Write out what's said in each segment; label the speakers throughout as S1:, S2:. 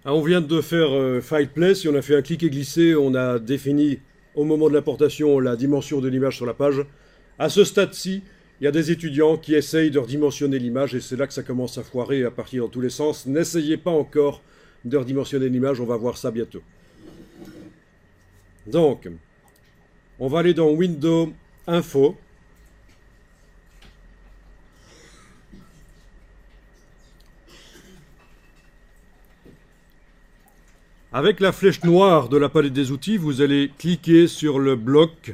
S1: Ah, on vient de faire File Place et on a fait un clic et glissé. On a défini au moment de l'importation la dimension de l'image sur la page. À ce stade-ci, il y a des étudiants qui essayent de redimensionner l'image et c'est là que ça commence à foirer à partir dans tous les sens. N'essayez pas encore de redimensionner l'image, on va voir ça bientôt. Donc, on va aller dans Windows Info. Avec la flèche noire de la palette des outils, vous allez cliquer sur le bloc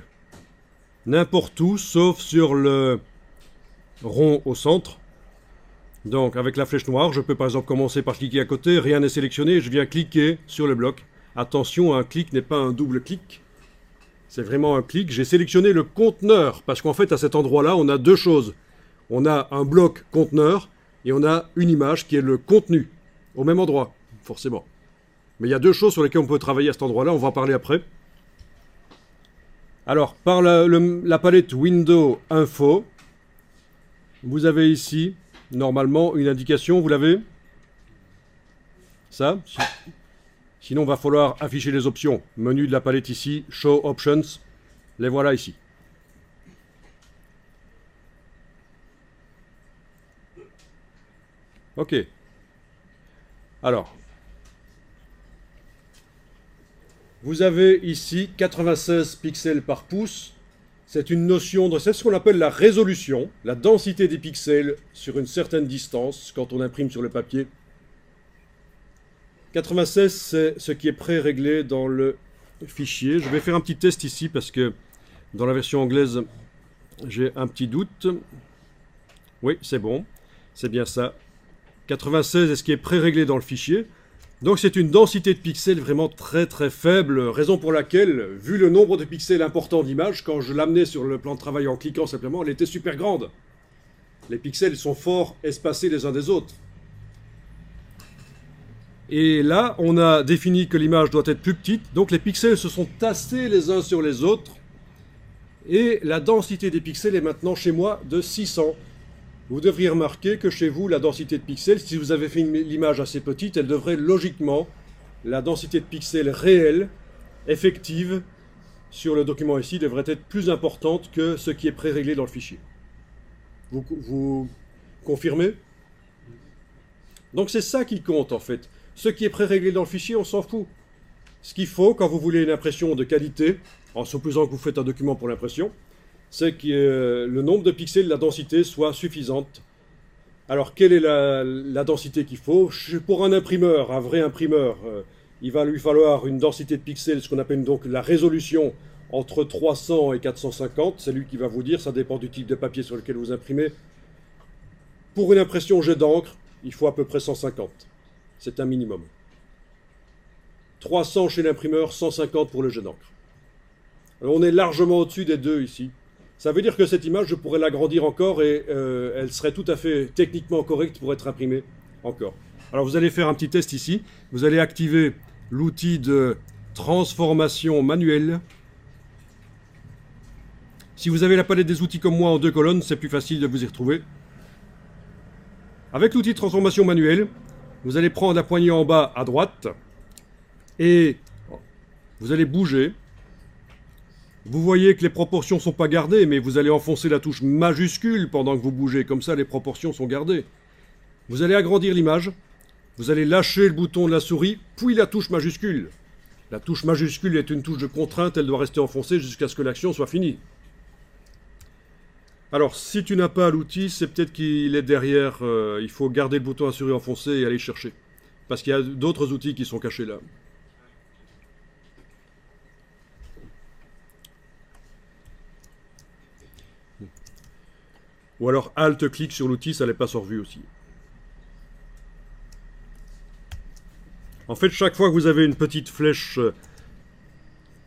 S1: n'importe où, sauf sur le rond au centre. Donc avec la flèche noire, je peux par exemple commencer par cliquer à côté, rien n'est sélectionné, je viens cliquer sur le bloc. Attention, un clic n'est pas un double clic, c'est vraiment un clic. J'ai sélectionné le conteneur, parce qu'en fait à cet endroit-là, on a deux choses. On a un bloc conteneur et on a une image qui est le contenu, au même endroit, forcément. Mais il y a deux choses sur lesquelles on peut travailler à cet endroit-là, on va en parler après. Alors, par la palette Windows Info, vous avez ici, normalement, une indication, vous l'avez? Ça? Sinon, il va falloir afficher les options. Menu de la palette ici, Show Options, les voilà ici. Ok. Alors, vous avez ici 96 pixels par pouce. C'est une notion de... C'est ce qu'on appelle la résolution, la densité des pixels sur une certaine distance quand on imprime sur le papier. 96, c'est ce qui est pré-réglé dans le fichier. Je vais faire un petit test ici parce que dans la version anglaise, j'ai un petit doute. Oui, c'est bon. C'est bien ça. 96 est ce qui est pré-réglé dans le fichier. Donc c'est une densité de pixels vraiment très très faible, raison pour laquelle, vu le nombre de pixels important d'image, quand je l'amenais sur le plan de travail en cliquant simplement, elle était super grande. Les pixels sont fort espacés les uns des autres. Et là, on a défini que l'image doit être plus petite, donc les pixels se sont tassés les uns sur les autres, et la densité des pixels est maintenant chez moi de 600. Vous devriez remarquer que chez vous, la densité de pixels, si vous avez fait l'image assez petite, elle devrait logiquement, la densité de pixels réelle, effective, sur le document ici, devrait être plus importante que ce qui est pré-réglé dans le fichier. Vous confirmez? Donc c'est ça qui compte en fait. Ce qui est pré-réglé dans le fichier, on s'en fout. Ce qu'il faut, quand vous voulez une impression de qualité, en supposant que vous faites un document pour l'impression, c'est que le nombre de pixels, la densité, soit suffisante. Alors, quelle est la densité qu'il faut? Pour un imprimeur, un vrai imprimeur, il va lui falloir une densité de pixels, ce qu'on appelle donc la résolution, entre 300 et 450. C'est lui qui va vous dire, ça dépend du type de papier sur lequel vous imprimez. Pour une impression jet d'encre, il faut à peu près 150. C'est un minimum. 300 chez l'imprimeur, 150 pour le jet d'encre. On est largement au-dessus des deux ici. Ça veut dire que cette image, je pourrais l'agrandir encore et elle serait tout à fait techniquement correcte pour être imprimée encore. Alors vous allez faire un petit test ici. Vous allez activer l'outil de transformation manuelle. Si vous avez la palette des outils comme moi en deux colonnes, c'est plus facile de vous y retrouver. Avec l'outil de transformation manuelle, vous allez prendre la poignée en bas à droite et vous allez bouger. Vous voyez que les proportions ne sont pas gardées, mais vous allez enfoncer la touche majuscule pendant que vous bougez. Comme ça, les proportions sont gardées. Vous allez agrandir l'image. Vous allez lâcher le bouton de la souris, puis la touche majuscule. La touche majuscule est une touche de contrainte. Elle doit rester enfoncée jusqu'à ce que l'action soit finie. Alors, si tu n'as pas l'outil, c'est peut-être qu'il est derrière. Il faut garder le bouton à souris enfoncé et aller chercher. Parce qu'il y a d'autres outils qui sont cachés là. Ou alors Alt-clic sur l'outil, ça les passe en revue aussi. En fait, chaque fois que vous avez une petite flèche,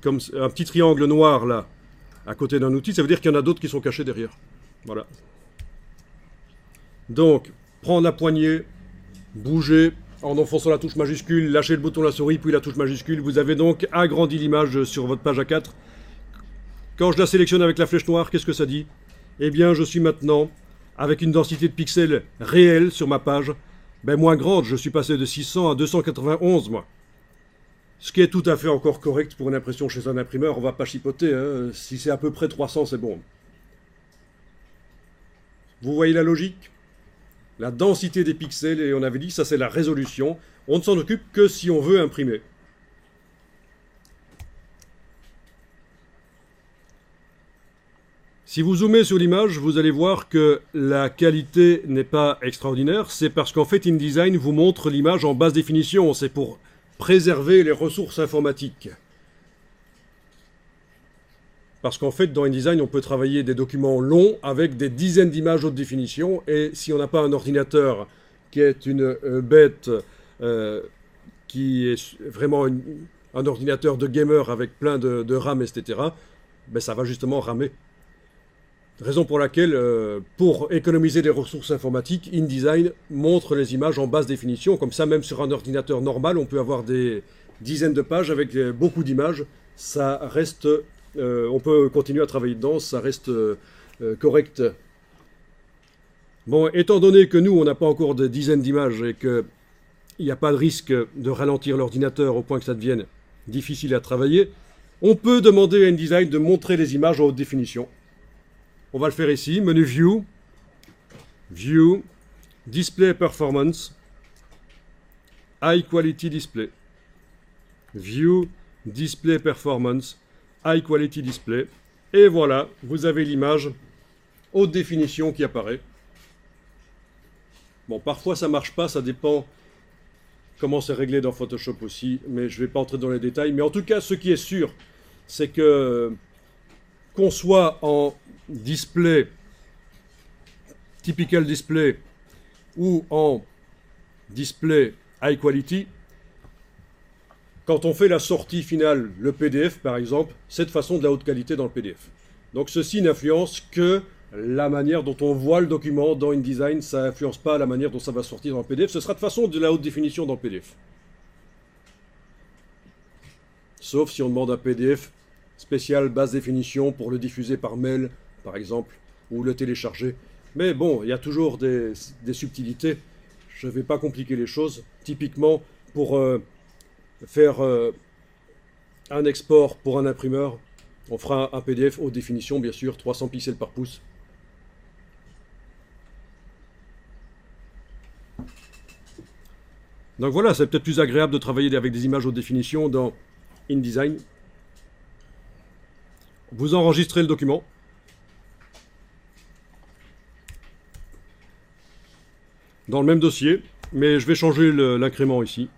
S1: comme un petit triangle noir là, à côté d'un outil, ça veut dire qu'il y en a d'autres qui sont cachés derrière. Voilà. Donc, prendre la poignée, bouger en enfonçant la touche majuscule, lâcher le bouton de la souris, puis la touche majuscule. Vous avez donc agrandi l'image sur votre page A4. Quand je la sélectionne avec la flèche noire, qu'est-ce que ça dit? Eh bien, je suis maintenant avec une densité de pixels réelle sur ma page ben, moins grande. Je suis passé de 600 à 291, moi. Ce qui est tout à fait encore correct pour une impression chez un imprimeur. On va pas chipoter, hein. Si c'est à peu près 300, c'est bon. Vous voyez la logique? La densité des pixels, et on avait dit, ça c'est la résolution. On ne s'en occupe que si on veut imprimer. Si vous zoomez sur l'image, vous allez voir que la qualité n'est pas extraordinaire. C'est parce qu'en fait, InDesign vous montre l'image en basse définition. C'est pour préserver les ressources informatiques. Parce qu'en fait, dans InDesign, on peut travailler des documents longs avec des dizaines d'images haute définition. Et si on n'a pas un ordinateur qui est une bête, qui est vraiment un ordinateur de gamer avec plein de RAM, etc., ben ça va justement ramer. Raison pour laquelle, pour économiser des ressources informatiques, InDesign montre les images en basse définition. Comme ça, même sur un ordinateur normal, on peut avoir des dizaines de pages avec beaucoup d'images. Ça reste, on peut continuer à travailler dedans, ça reste correct. Bon, étant donné que nous, on n'a pas encore de dizaines d'images et qu'il n'y a pas de risque de ralentir l'ordinateur au point que ça devienne difficile à travailler, on peut demander à InDesign de montrer les images en haute définition. On va le faire ici, menu View, View, Display Performance, High Quality Display. View, Display Performance, High Quality Display. Et voilà, vous avez l'image haute définition qui apparaît. Bon, parfois ça marche pas, ça dépend comment c'est réglé dans Photoshop aussi, mais je ne vais pas entrer dans les détails. Mais en tout cas, ce qui est sûr, c'est que qu'on soit en display, typical display, ou en display high quality, quand on fait la sortie finale, le PDF par exemple, c'est de façon de la haute qualité dans le PDF. Donc ceci n'influence que la manière dont on voit le document dans InDesign, ça n'influence pas la manière dont ça va sortir dans le PDF, ce sera de façon de la haute définition dans le PDF. Sauf si on demande un PDF spécial basse définition pour le diffuser par mail, par exemple, ou le télécharger. Mais bon, il y a toujours des subtilités. Je ne vais pas compliquer les choses. Typiquement, pour faire un export pour un imprimeur, on fera un PDF haute définition, bien sûr, 300 pixels par pouce. Donc voilà, c'est peut-être plus agréable de travailler avec des images haute définition dans InDesign. Vous enregistrez le document. Dans le même dossier, mais je vais changer l'incrément ici.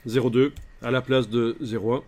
S1: 0,2 à la place de 0,1.